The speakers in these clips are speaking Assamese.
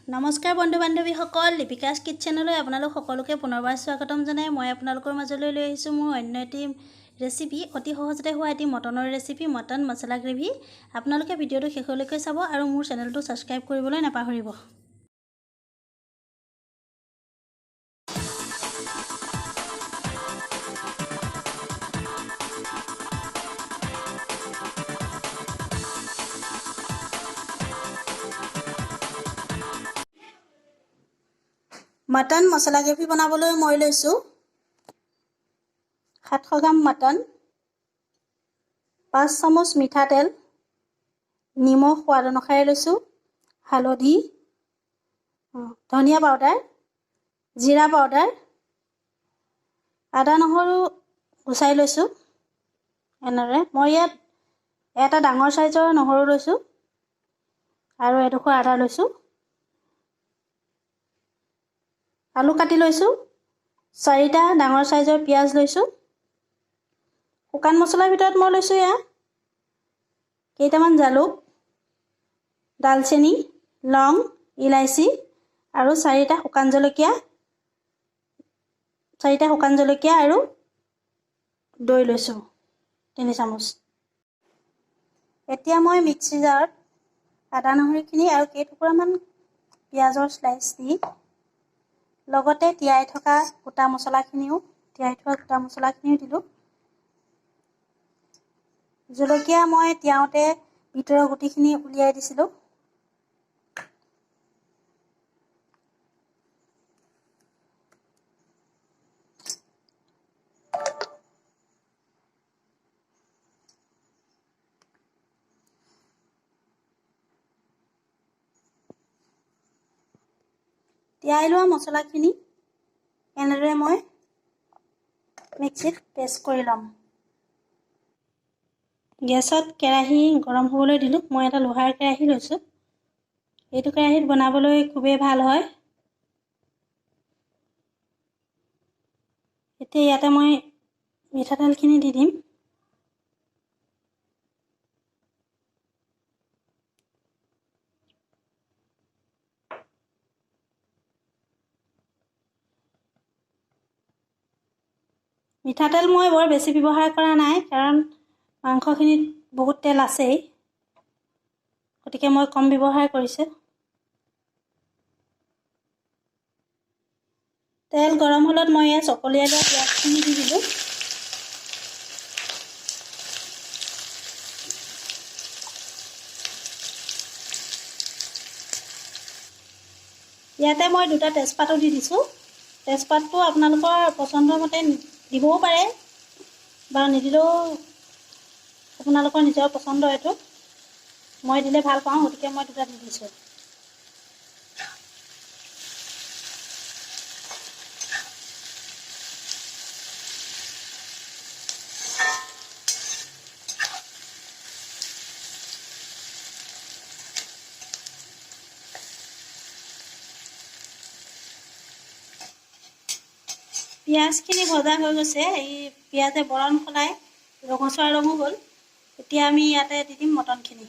নমস্কাৰ বন্ধু বান্ধৱীসকল, লিপিকাছ কিটচেনলৈ আপোনালোক সকলোকে পুনৰবাৰ স্বাগতম জনাই মই আপোনালোকৰ মাজলৈ লৈ আহিছোঁ মোৰ অন্য এটি ৰেচিপি। অতি সহজতে হোৱা এটি মটনৰ ৰেচিপি, মটন মছলা গ্ৰেভি। আপোনালোকে ভিডিঅ'টো শেষলৈকে চাব আৰু মোৰ চেনেলটো ছাবস্ক্ৰাইব কৰিবলৈ নাপাহৰিব। মটন মছলা গ্ৰেভি বনাবলৈ মই লৈছোঁ 700 গ্ৰাম মটন, 5 চামুচ মিঠাতেল, নিমখ সোৱাদ অনুসাৰে লৈছোঁ, হালধি, ধনিয়া পাউডাৰ, জিৰা পাউডাৰ, আদা নহৰু গুচাই লৈছোঁ। এনেদৰে মই ইয়াত এটা ডাঙৰ চাইজৰ নহৰু লৈছোঁ আৰু এডোখৰ আদা লৈছোঁ। আলু কাটি লৈছোঁ, 4টা ডাঙৰ চাইজৰ পিঁয়াজ লৈছোঁ। শুকান মছলাৰ ভিতৰত মই লৈছোঁ এয়া কেইটামান জালুক, দালচেনি, লং, ইলাইচি আৰু 4টা শুকান জলকীয়া আৰু দৈ লৈছোঁ 3 চামুচ। এতিয়া মই মিক্সি জাৰত আদা নহৰুখিনি আৰু কেইটুকুৰামান পিঁয়াজৰ স্লাইচ দি লগতে তিয়াই থোৱা গোটা মছলাখিনিও দিলোঁ। জলকীয়া মই তিয়াওঁতে ভিতৰৰ গুটিখিনি উলিয়াই দিছিলোঁ। তিয়াই লোৱা মছলাখিনি এনেদৰে মই মিক্সিত পেষ্ট কৰি ল'ম। গেছত কেৰাহী গৰম হ'বলৈ দিলোঁ। মই এটা লোহাৰ কেৰাহী লৈছোঁ। এইটো কেৰাহীত বনাবলৈ খুবেই ভাল হয়। এতিয়া ইয়াতে মই মিঠাতেলখিনি দি দিম। মিঠাতেল মই বৰ বেছি ব্যৱহাৰ কৰা নাই, কাৰণ মাংসখিনিত বহুত তেল আছেই, গতিকে মই কম ব্যৱহাৰ কৰিছোঁ। তেল গৰম হ'লত মই এই চকলিয়াই লোৱা পিঁয়াজখিনি দি দিলোঁ। ইয়াতে মই 2টা তেজপাতো দি দিছোঁ। তেজপাতটো আপোনালোকৰ পচন্দৰ মতে দিবও পাৰে বা নিদিলেও আপোনালোকৰ নিজৰ পচন্দ এইটো। মই দিলে ভাল পাওঁ, গতিকে মই 2টা দি দিছোঁ। পিঁয়াজখিনি ভজা হৈ গৈছে। এই পিঁয়াজে বৰণ সলাই ৰঙচুৱা ৰঙো হ'ল। এতিয়া আমি ইয়াতে দি দিম মটনখিনি।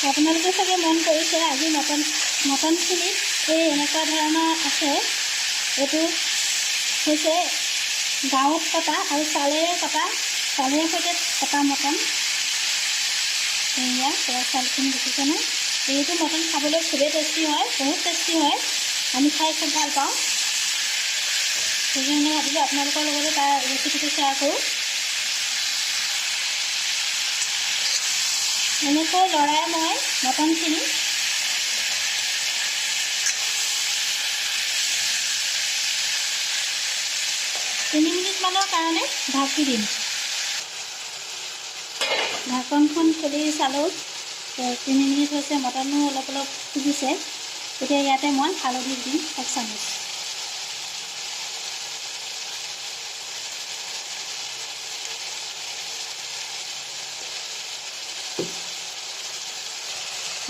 আপোনালোকে চাগে মন কৰিছে আজি মটনখিনি এই এনেকুৱা ধৰণৰ আছে। এইটো হৈছে গাঁৱত কটা আৰু চালেৰে সৈতে কটা মটন। এয়া চালখিনি দেখিছেনে? এইটো মটন খাবলৈ খুবেই টেষ্টি হয়, বহুত টেষ্টি হয়। আমি খাই খুব ভাল পাওঁ। সেইকাৰণে ভাবিলোঁ আপোনালোকৰ লগতে তাৰ ৰেচিপিটো শ্বেয়াৰ কৰোঁ। এনেকৈ লৰাই মই মটনখিনি 3 মিনিটমানৰ কাৰণে ঢাকি দিম। ঢাকনখন খুলি চালোঁ 3 মিনিট হৈছে, মটনো অলপ অলপ সিজিছে। এতিয়া ইয়াতে মই হালধি দিম 1 চামুচ।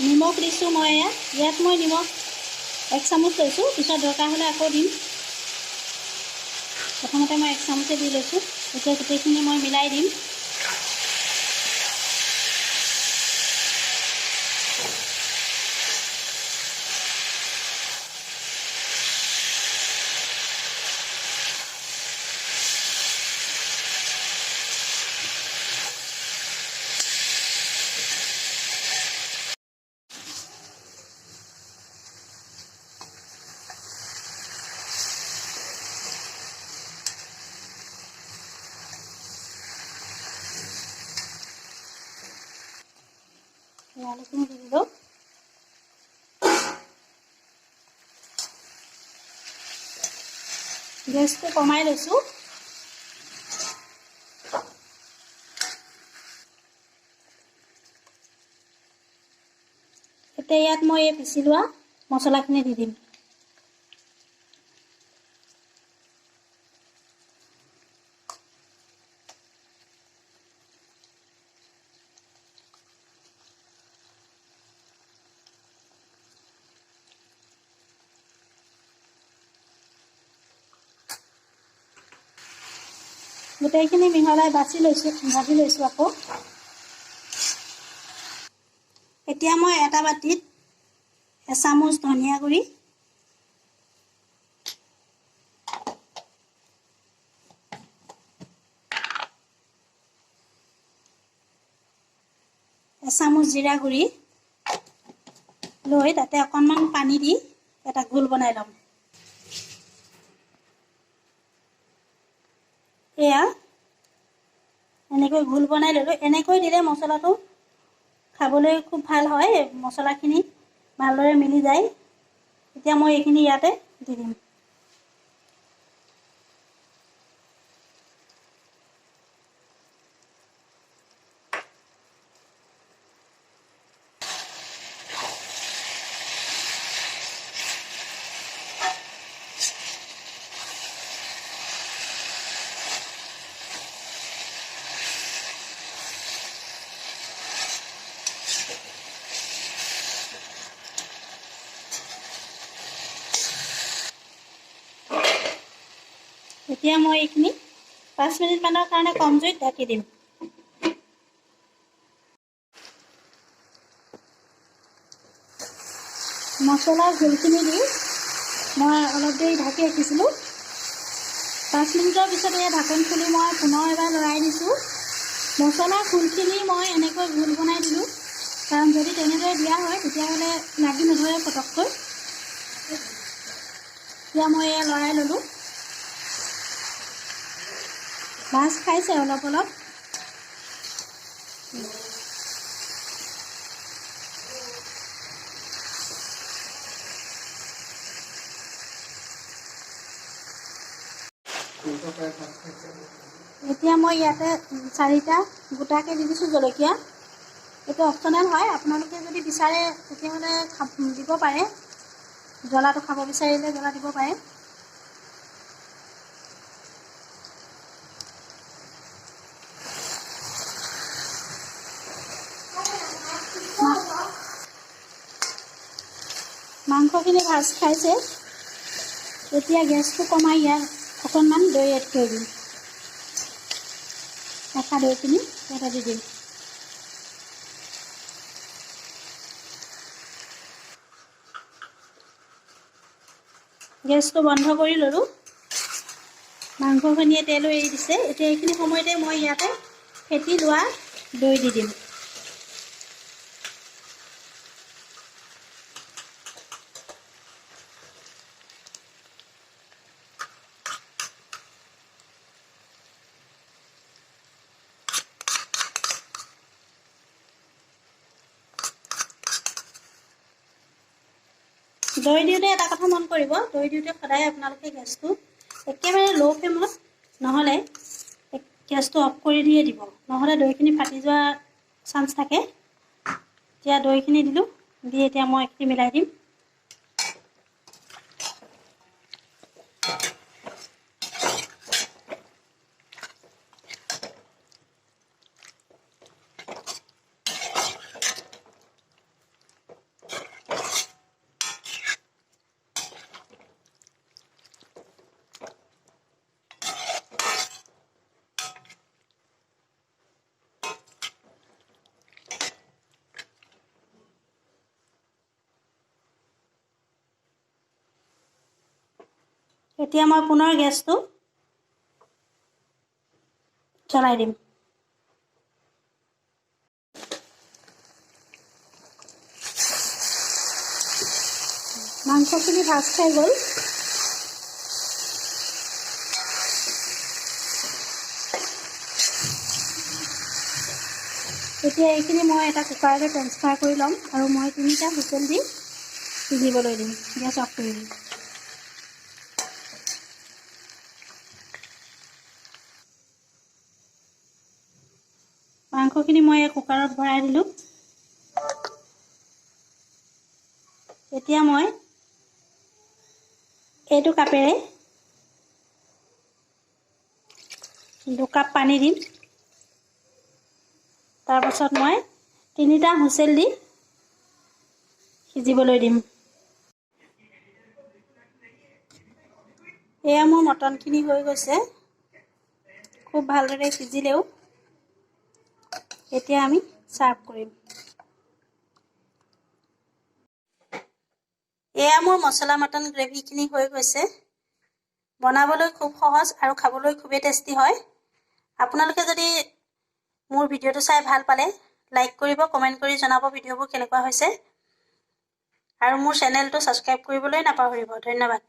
নিমখ দিছোঁ মই ইয়াত মই নিমখ 1 চামুচ লৈছোঁ, পিছত দৰকাৰ হ'লে আকৌ দিম। প্ৰথমতে মই 1 চামুচে দি লৈছোঁ। এতিয়া গোটেইখিনি মই মিলাই দিম। আলুখিনি দি দিলোঁ। গেছটো কমাই লৈছোঁ। এতিয়া ইয়াত মই এই পিচি লোৱা মছলাখিনি দি দিম। গোটেইখিনি মিহলাই ভাজি লৈছোঁ আকৌ। এতিয়া মই এটা বাটিত এচামুচ ধনিয়া গুড়ি, এচামুচ জিৰা গুড়ি লৈ তাতে অকণমান পানী দি এটা ঘোল বনাই ল'ম। এয়া এনেকৈ ঘোল বনাই ল'লোঁ। এনেকৈ দিলে মছলাটো খাবলৈ খুব ভাল হয়, মছলাখিনি ভালদৰে মিলি যায়। এতিয়া মই এইখিনি ইয়াতে দি দিম। এতিয়া মই এইখিনি 5 মিনিটমানৰ কাৰণে কম জুইত ঢাকি দিম। মছলাৰ ঘোলখিনি দি মই অলপ দেৰি ঢাকি ৰাখিছিলোঁ। 5 মিনিটৰ পিছত এই ঢাকন খুলি মই পুনৰ এবাৰ লৰাই দিছোঁ। মছলাৰ ঘোলখিনি মই এনেকৈ ঘোল বনাই দিলোঁ, কাৰণ যদি তেনেদৰে দিয়া হয় তেতিয়াহ'লে লাগি নধৰে পটককৈ। এতিয়া মই এয়া লৰাই ল'লোঁ। ভাজ খাইছে অলপ অলপ। এতিয়া মই ইয়াতে 4টা গোটাকৈ দি দিছোঁ জলকীয়া। এইটো অপশ্যনেল হয়, আপোনালোকে যদি বিচাৰে তেতিয়াহ'লে দিব পাৰে। জ্বলাটো খাব বিচাৰিলে জ্বলা দিব পাৰে। মাংসখিনি ভাজ খাইছে। এতিয়া গেছটো কমাই ইয়াত অকণমান দৈ এড কৰি দিম। একা দৈখিনি ইয়াতে দি দিম। গেছটো বন্ধ কৰি ল'লোঁ। মাংসখিনিয়ে তেলো এৰি দিছে। এতিয়া এইখিনি সময়তে মই ইয়াতে ফেটি লোৱা দৈ দি দিম। দৈ দিওঁতে এটা কথা মন কৰিব, দৈ দিওঁতে সদায় আপোনালোকে গেছটো একেবাৰে ল' ফ্লেমত নহ'লে গেছটো অফ কৰি দিয়ে দিব, নহ'লে দৈখিনি ফাটি যোৱাৰ চান্স থাকে। এতিয়া দৈখিনি দিলোঁ, দি এতিয়া মই এইখিনি মিলাই দিম। এতিয়া মই পুনৰ গেছটো জ্বলাই দিম। মাংসখিনি ভাজ খাই গ'ল। এতিয়া এইখিনি মই এটা কুকাৰলৈ ট্ৰান্সফাৰ কৰি ল'ম আৰু মই 3টা হুইচেল দি সিজিবলৈ দিম। গেছ অফ কৰি দিম। মাংসখিনি মই কুকাৰত ভৰাই দিলোঁ। এতিয়া মই এইটো কাপেৰে 2 কাপ পানী দিম। তাৰপাছত মই 3টা হুইচেল দি সিজিবলৈ দিম। এয়া মোৰ মটনখিনি হৈ গৈছে, খুব ভালদৰে সিজিলেও। এতিয়া আমি সাৰ্ভ কৰিম। এয়া মোৰ মছলা মটন গ্ৰেভিখিনি হৈ গৈছে। বনাবলৈ খুব সহজ আৰু খাবলৈ খুবেই টেষ্টি হয়। আপোনালোকে যদি মোৰ ভিডিঅ'টো চাই ভাল পালে লাইক কৰিব, কমেণ্ট কৰি জনাব ভিডিঅ'বোৰ কেনেকুৱা হৈছে। আৰু মোৰ চেনেলটো ছাবস্ক্ৰাইব কৰিবলৈ নাপাহৰিব। ধন্যবাদ।